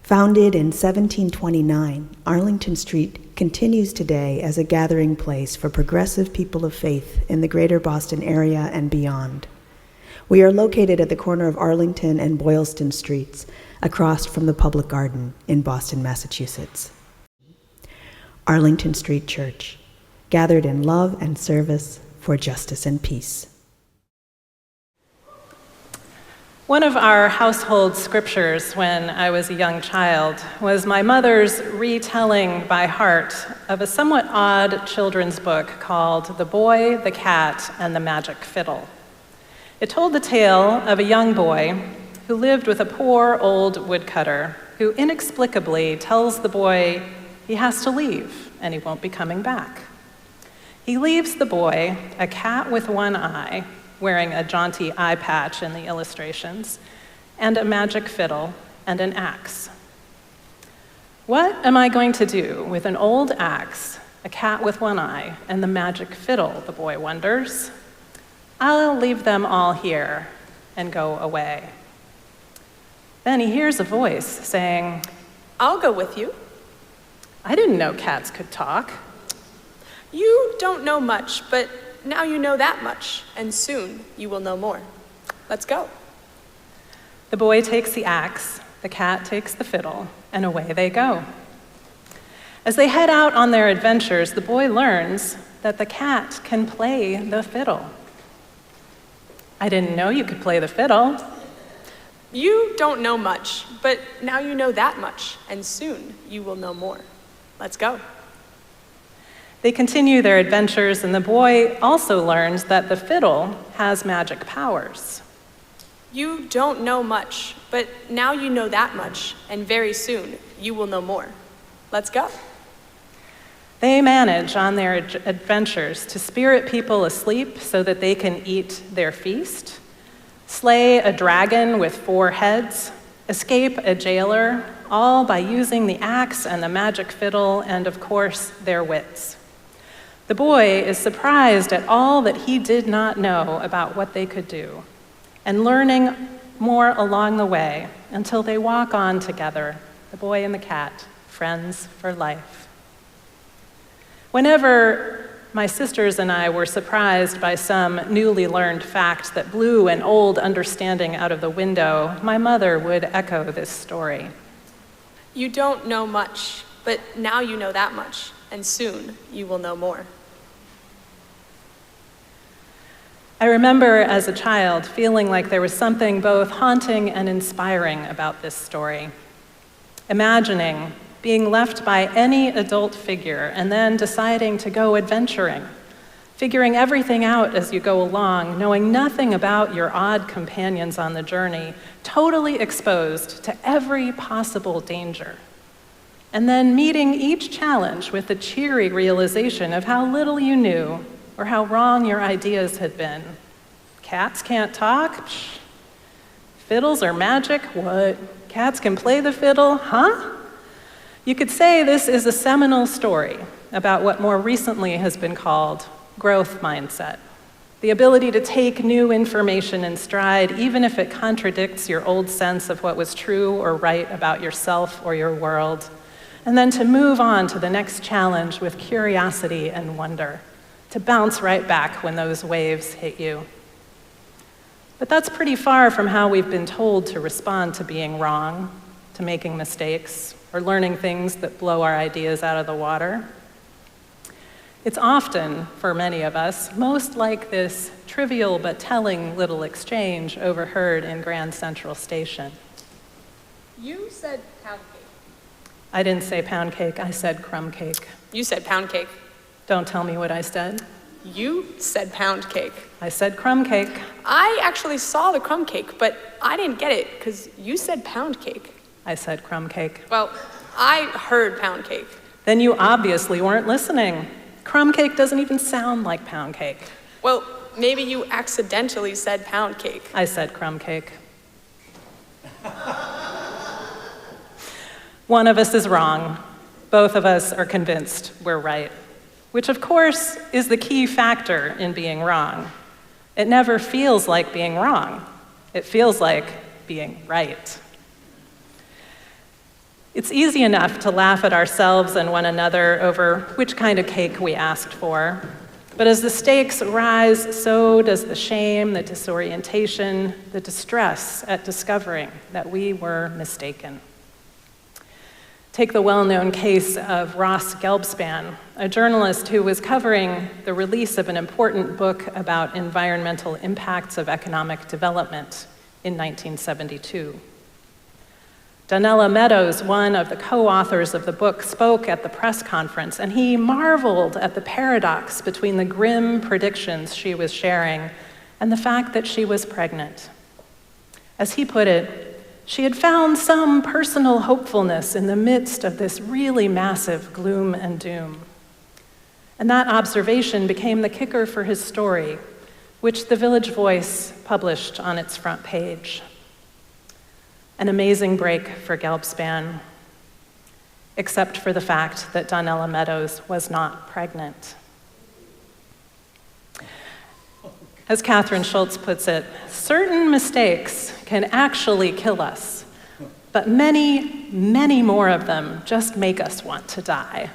Founded in 1729, Arlington Street continues today as a gathering place for progressive people of faith in the greater Boston area and beyond. We are located at the corner of Arlington and Boylston Streets, across from the Public Garden in Boston, Massachusetts. Arlington Street Church, gathered in love and service for justice and peace. One of our household scriptures when I was a young child was my mother's retelling by heart of a somewhat odd children's book called The Boy, the Cat, and the Magic Fiddle. It told the tale of a young boy who lived with a poor old woodcutter who inexplicably tells the boy he has to leave and he won't be coming back. He leaves the boy, a cat with one eye, wearing a jaunty eye patch in the illustrations, and a magic fiddle and an axe. What am I going to do with an old axe, a cat with one eye, and the magic fiddle, the boy wonders. I'll leave them all here and go away. Then he hears a voice saying, I'll go with you. I didn't know cats could talk. You don't know much, but now you know that much, and soon you will know more. Let's go. The boy takes the axe, the cat takes the fiddle, and away they go. As they head out on their adventures, the boy learns that the cat can play the fiddle. I didn't know you could play the fiddle. You don't know much, but now you know that much, and soon you will know more. Let's go. They continue their adventures, and the boy also learns that the fiddle has magic powers. You don't know much, but now you know that much, and very soon you will know more. Let's go. They manage on their adventures to spirit people asleep so that they can eat their feast, slay a dragon with 4 heads, escape a jailer, all by using the axe and the magic fiddle and, of course, their wits. The boy is surprised at all that he did not know about what they could do, and learning more along the way until they walk on together, the boy and the cat, friends for life. Whenever my sisters and I were surprised by some newly learned fact that blew an old understanding out of the window, my mother would echo this story. You don't know much, but now you know that much, and soon you will know more. I remember as a child feeling like there was something both haunting and inspiring about this story. Imagining being left by any adult figure and then deciding to go adventuring, figuring everything out as you go along, knowing nothing about your odd companions on the journey, totally exposed to every possible danger. And then meeting each challenge with the cheery realization of how little you knew or how wrong your ideas had been. Cats can't talk? Psh. Fiddles are magic? What? Cats can play the fiddle? Huh? You could say this is a seminal story about what more recently has been called growth mindset. The ability to take new information in stride, even if it contradicts your old sense of what was true or right about yourself or your world, and then to move on to the next challenge with curiosity and wonder, to bounce right back when those waves hit you. But that's pretty far from how we've been told to respond to being wrong, to making mistakes, or learning things that blow our ideas out of the water. It's often, for many of us, most like this trivial but telling little exchange overheard in Grand Central Station. You said pound cake. I didn't say pound cake, I said crumb cake. You said pound cake. Don't tell me what I said. You said pound cake. I said crumb cake. I actually saw the crumb cake, but I didn't get it because you said pound cake. I said crumb cake. Well, I heard pound cake. Then you obviously weren't listening. Crumb cake doesn't even sound like pound cake. Well, maybe you accidentally said pound cake. I said crumb cake. One of us is wrong. Both of us are convinced we're right, which of course is the key factor in being wrong. It never feels like being wrong. It feels like being right. It's easy enough to laugh at ourselves and one another over which kind of cake we asked for. But as the stakes rise, so does the shame, the disorientation, the distress at discovering that we were mistaken. Take the well-known case of Ross Gelbspan, a journalist who was covering the release of an important book about environmental impacts of economic development in 1972. Donella Meadows, one of the co-authors of the book, spoke at the press conference, and he marveled at the paradox between the grim predictions she was sharing and the fact that she was pregnant. As he put it, she had found some personal hopefulness in the midst of this really massive gloom and doom. And that observation became the kicker for his story, which the Village Voice published on its front page. An amazing break for Gelbspan, except for the fact that Donella Meadows was not pregnant. As Catherine Schultz puts it, certain mistakes can actually kill us, but many, many more of them just make us want to die.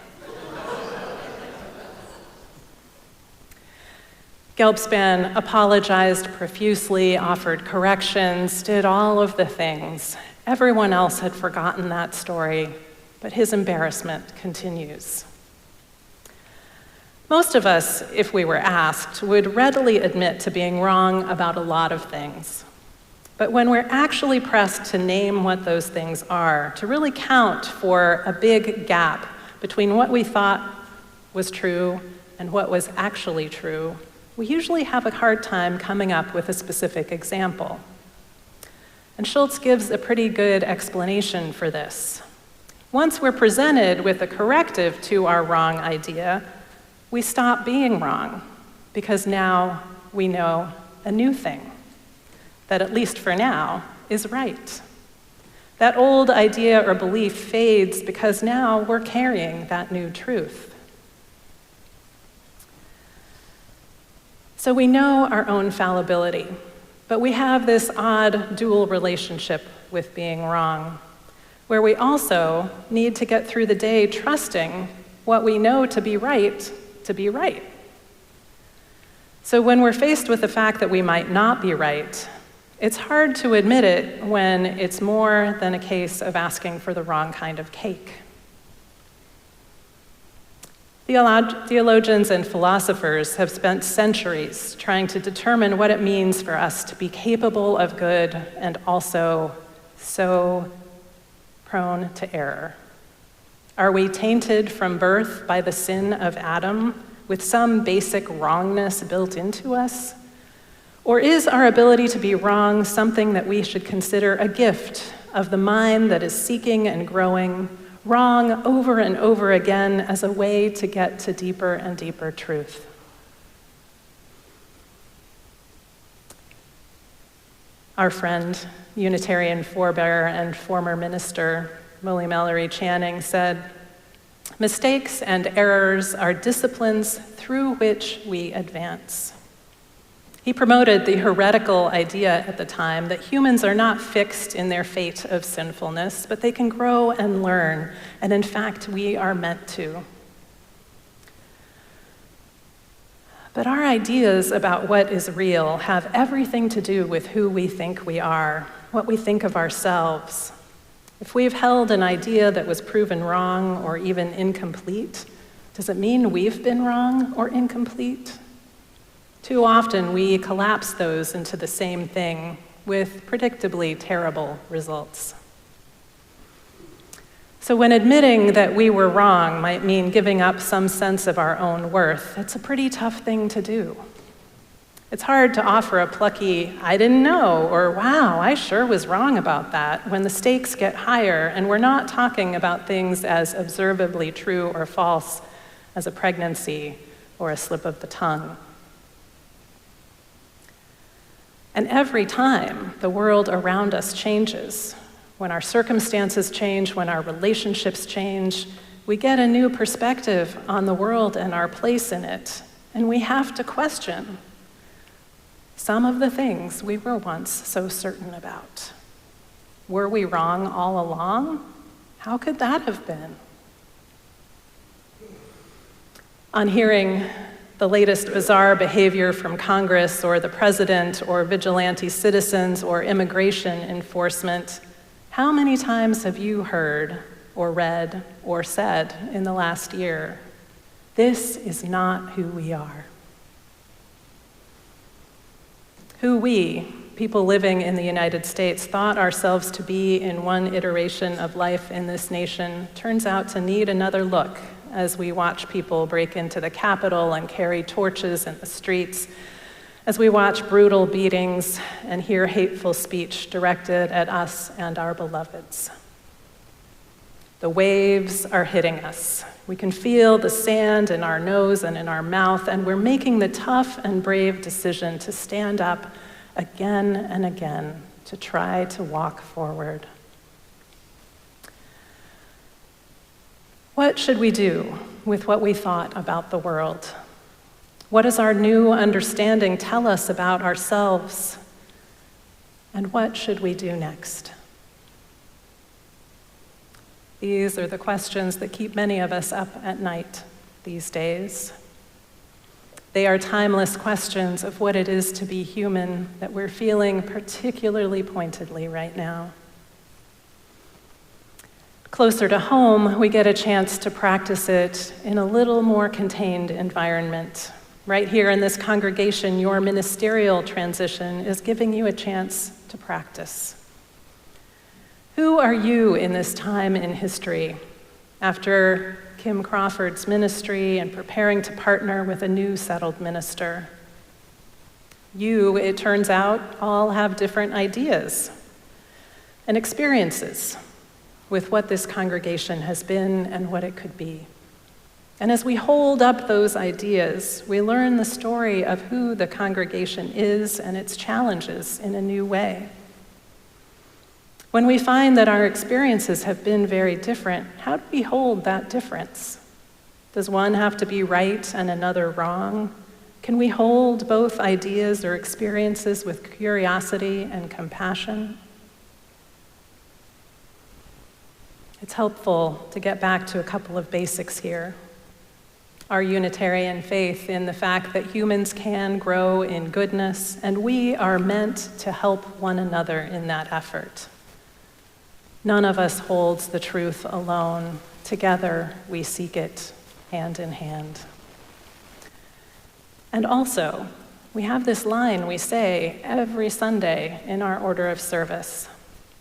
Gelbspan apologized profusely, offered corrections, did all of the things. Everyone else had forgotten that story, but his embarrassment continues. Most of us, if we were asked, would readily admit to being wrong about a lot of things. But when we're actually pressed to name what those things are, to really count for a big gap between what we thought was true and what was actually true, we usually have a hard time coming up with a specific example. And Schultz gives a pretty good explanation for this. Once we're presented with a corrective to our wrong idea, we stop being wrong, because now we know a new thing that, at least for now, is right. That old idea or belief fades because now we're carrying that new truth. So we know our own fallibility, but we have this odd dual relationship with being wrong, where we also need to get through the day trusting what we know to be right to be right. So when we're faced with the fact that we might not be right, it's hard to admit it when it's more than a case of asking for the wrong kind of cake. Theologians and philosophers have spent centuries trying to determine what it means for us to be capable of good and also so prone to error. Are we tainted from birth by the sin of Adam with some basic wrongness built into us? Or is our ability to be wrong something that we should consider a gift of the mind that is seeking and growing, wrong over and over again as a way to get to deeper and deeper truth? Our friend, Unitarian forebearer and former minister, William Ellery Channing, said, "Mistakes and errors are disciplines through which we advance." He promoted the heretical idea at the time that humans are not fixed in their fate of sinfulness, but they can grow and learn, and in fact, we are meant to. But our ideas about what is real have everything to do with who we think we are, what we think of ourselves. If we've held an idea that was proven wrong or even incomplete, does it mean we've been wrong or incomplete? Too often, we collapse those into the same thing with predictably terrible results. So when admitting that we were wrong might mean giving up some sense of our own worth, it's a pretty tough thing to do. It's hard to offer a plucky, "I didn't know," or "wow, I sure was wrong about that," when the stakes get higher and we're not talking about things as observably true or false as a pregnancy or a slip of the tongue. And every time the world around us changes, when our circumstances change, when our relationships change, we get a new perspective on the world and our place in it, and we have to question some of the things we were once so certain about. Were we wrong all along? How could that have been? On hearing the latest bizarre behavior from Congress or the president or vigilante citizens or immigration enforcement, how many times have you heard or read or said in the last year, "This is not who we are"? Who we, people living in the United States, thought ourselves to be in one iteration of life in this nation turns out to need another look as we watch people break into the Capitol and carry torches in the streets, as we watch brutal beatings and hear hateful speech directed at us and our beloveds. The waves are hitting us. We can feel the sand in our nose and in our mouth, and we're making the tough and brave decision to stand up again and again to try to walk forward. What should we do with what we thought about the world? What does our new understanding tell us about ourselves? And what should we do next? These are the questions that keep many of us up at night these days. They are timeless questions of what it is to be human that we're feeling particularly pointedly right now. Closer to home, we get a chance to practice it in a little more contained environment. Right here in this congregation, your ministerial transition is giving you a chance to practice. Who are you in this time in history? After Kim Crawford's ministry and preparing to partner with a new settled minister. You, it turns out, all have different ideas and experiences with what this congregation has been and what it could be. And as we hold up those ideas, we learn the story of who the congregation is and its challenges in a new way. When we find that our experiences have been very different, how do we hold that difference? Does one have to be right and another wrong? Can we hold both ideas or experiences with curiosity and compassion? It's helpful to get back to a couple of basics here. Our Unitarian faith in the fact that humans can grow in goodness, and we are meant to help one another in that effort. None of us holds the truth alone. Together, we seek it hand in hand. And also, we have this line we say every Sunday in our order of service,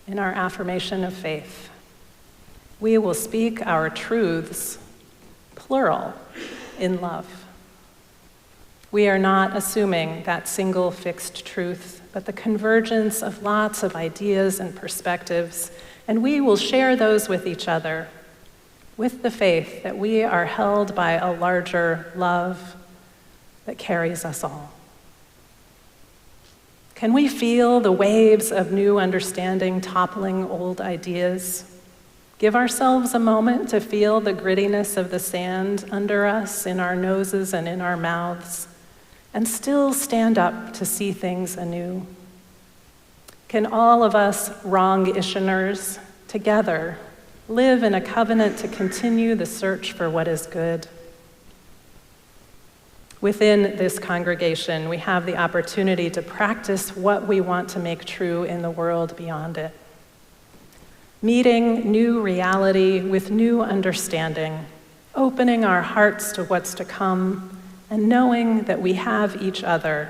in our affirmation of faith. We will speak our truths, plural, in love. We are not assuming that single fixed truth, but the convergence of lots of ideas and perspectives, and we will share those with each other, with the faith that we are held by a larger love that carries us all. Can we feel the waves of new understanding toppling old ideas? Give ourselves a moment to feel the grittiness of the sand under us, in our noses and in our mouths, and still stand up to see things anew. Can all of us wrong-issioners together live in a covenant to continue the search for what is good? Within this congregation, we have the opportunity to practice what we want to make true in the world beyond it. Meeting new reality with new understanding, opening our hearts to what's to come, and knowing that we have each other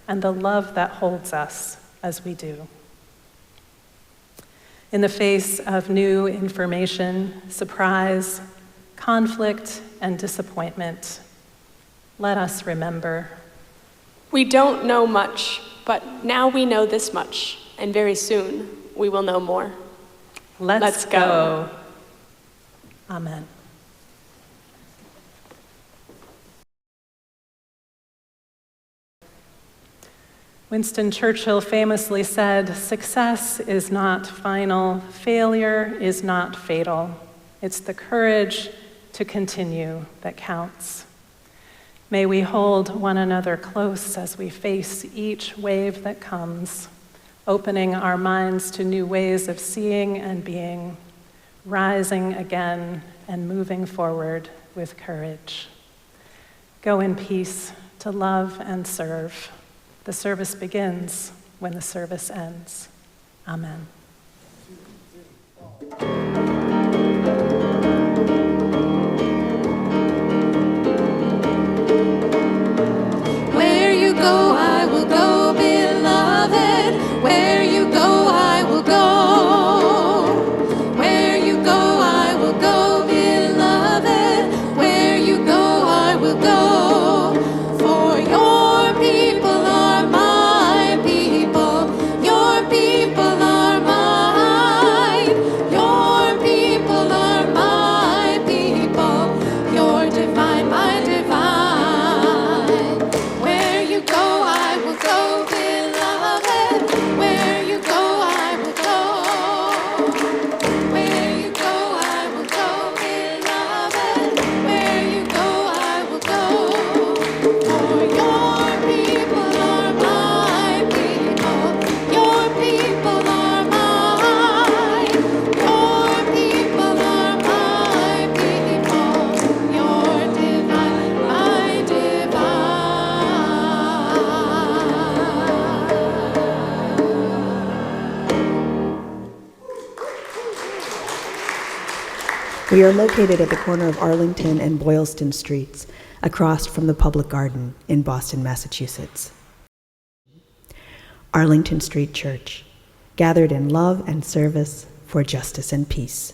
and the love that holds us as we do. In the face of new information, surprise, conflict, and disappointment, let us remember. We don't know much, but now we know this much, and very soon we will know more. Let's go. Amen. Winston Churchill famously said, "Success is not final, failure is not fatal. It's the courage to continue that counts." May we hold one another close as we face each wave that comes, opening our minds to new ways of seeing and being, rising again and moving forward with courage. Go in peace to love and serve. The service begins when the service ends. Amen. Where you go, I will go, beloved. Where you go, I will go. Where you go, I will go, beloved. Where you go, I will go. For your people are my people. Your people are mine. Your people are my people. Your divine, my divine. Where you go, I will go, beloved. Where you go, I will go. Where you go, I will go, beloved. Where you go, I will go. For your people are my people. Your people are mine. Your people are my people. Your divine, my divine. We are located at the corner of Arlington and Boylston Streets, across from the Public Garden in Boston, Massachusetts. Arlington Street Church, gathered in love and service for justice and peace.